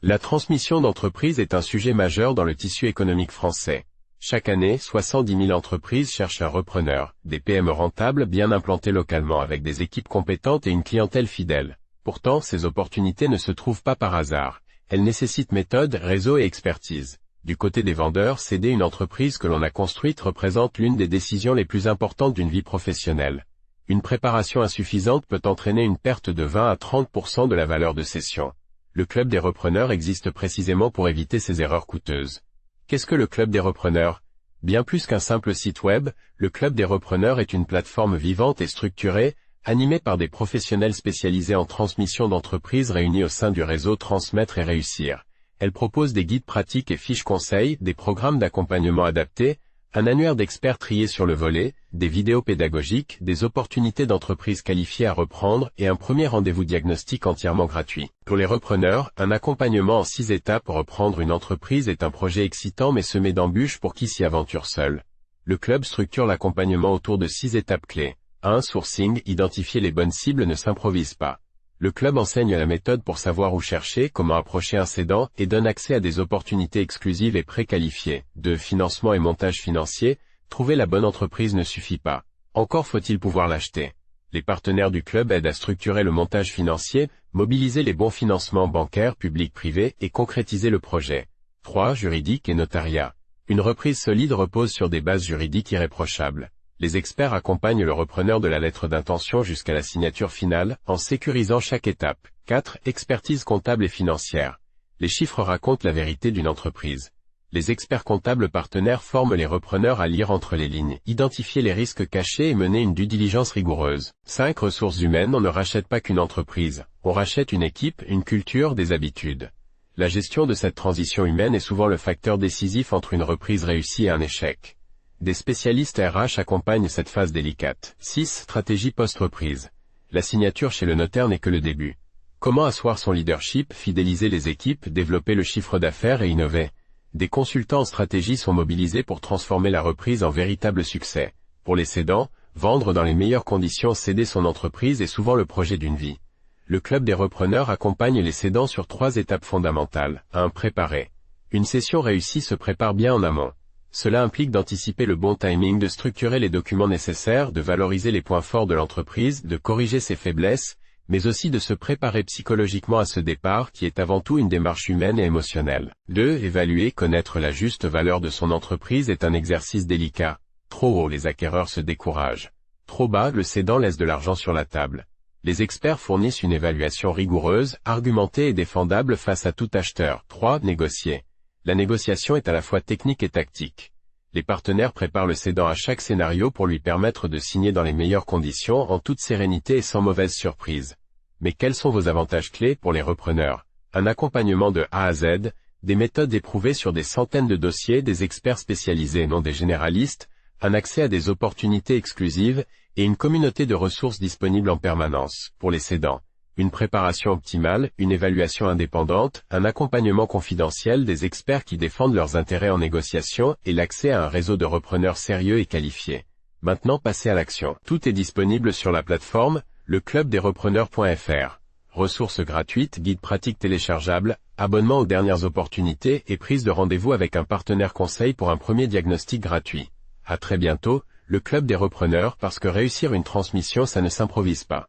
La transmission d'entreprise est un sujet majeur dans le tissu économique français. Chaque année, 70 000 entreprises cherchent un repreneur, des PME rentables bien implantées localement avec des équipes compétentes et une clientèle fidèle. Pourtant, ces opportunités ne se trouvent pas par hasard. Elles nécessitent méthode, réseau et expertise. Du côté des vendeurs, céder une entreprise que l'on a construite représente l'une des décisions les plus importantes d'une vie professionnelle. Une préparation insuffisante peut entraîner une perte de 20 à 30% de la valeur de cession. Le club des repreneurs existe précisément pour éviter ces erreurs coûteuses. Qu'est-ce que le club des repreneurs? Bien plus qu'un simple site web, le club des repreneurs est une plateforme vivante et structurée, animée par des professionnels spécialisés en transmission d'entreprises réunis au sein du réseau Transmettre et Réussir. Elle propose des guides pratiques et fiches conseils, des programmes d'accompagnement adaptés, un annuaire d'experts triés sur le volet, des vidéos pédagogiques, des opportunités d'entreprises qualifiées à reprendre et un premier rendez-vous diagnostic entièrement gratuit. Pour les repreneurs, un accompagnement en 6 étapes pour reprendre une entreprise est un projet excitant mais semé d'embûches pour qui s'y aventure seul. Le club structure l'accompagnement autour de 6 étapes clés. 1. Sourcing, identifier les bonnes cibles ne s'improvise pas. Le club enseigne la méthode pour savoir où chercher, comment approcher un cédant et donne accès à des opportunités exclusives et préqualifiées. 2. Financement et montage financier, trouver la bonne entreprise ne suffit pas. Encore faut-il pouvoir l'acheter. Les partenaires du club aident à structurer le montage financier, mobiliser les bons financements bancaires, publics, privés et concrétiser le projet. 3. Juridique et notariat. Une reprise solide repose sur des bases juridiques irréprochables. Les experts accompagnent le repreneur de la lettre d'intention jusqu'à la signature finale, en sécurisant chaque étape. 4. Expertise comptable et financière. Les chiffres racontent la vérité d'une entreprise. Les experts comptables partenaires forment les repreneurs à lire entre les lignes, identifier les risques cachés et mener une due diligence rigoureuse. 5. Ressources humaines. On ne rachète pas qu'une entreprise. On rachète une équipe, une culture, des habitudes. La gestion de cette transition humaine est souvent le facteur décisif entre une reprise réussie et un échec. Des spécialistes RH accompagnent cette phase délicate. 6. Stratégie post-reprise. La signature chez le notaire n'est que le début. Comment asseoir son leadership, fidéliser les équipes, développer le chiffre d'affaires et innover? Des consultants en stratégie sont mobilisés pour transformer la reprise en véritable succès. Pour les cédants, vendre dans les meilleures conditions, céder son entreprise est souvent le projet d'une vie. Le club des repreneurs accompagne les cédants sur 3 étapes fondamentales. 1. Préparer. Une cession réussie se prépare bien en amont. Cela implique d'anticiper le bon timing, de structurer les documents nécessaires, de valoriser les points forts de l'entreprise, de corriger ses faiblesses, mais aussi de se préparer psychologiquement à ce départ qui est avant tout une démarche humaine et émotionnelle. 2. Évaluer, connaître la juste valeur de son entreprise est un exercice délicat. Trop haut, les acquéreurs se découragent. Trop bas, le cédant laisse de l'argent sur la table. Les experts fournissent une évaluation rigoureuse, argumentée et défendable face à tout acheteur. 3. Négocier. La négociation est à la fois technique et tactique. Les partenaires préparent le cédant à chaque scénario pour lui permettre de signer dans les meilleures conditions, en toute sérénité et sans mauvaise surprise. Mais quels sont vos avantages clés pour les repreneurs? Un accompagnement de A à Z, des méthodes éprouvées sur des centaines de dossiers, des experts spécialisés et non des généralistes, un accès à des opportunités exclusives et une communauté de ressources disponibles en permanence. Pour les cédants, une préparation optimale, une évaluation indépendante, un accompagnement confidentiel des experts qui défendent leurs intérêts en négociation et l'accès à un réseau de repreneurs sérieux et qualifiés. Maintenant passez à l'action. Tout est disponible sur la plateforme, leclubdesrepreneurs.fr. Ressources gratuites, guides pratiques téléchargeables, abonnement aux dernières opportunités et prise de rendez-vous avec un partenaire conseil pour un premier diagnostic gratuit. À très bientôt, le club des repreneurs, parce que réussir une transmission ça ne s'improvise pas.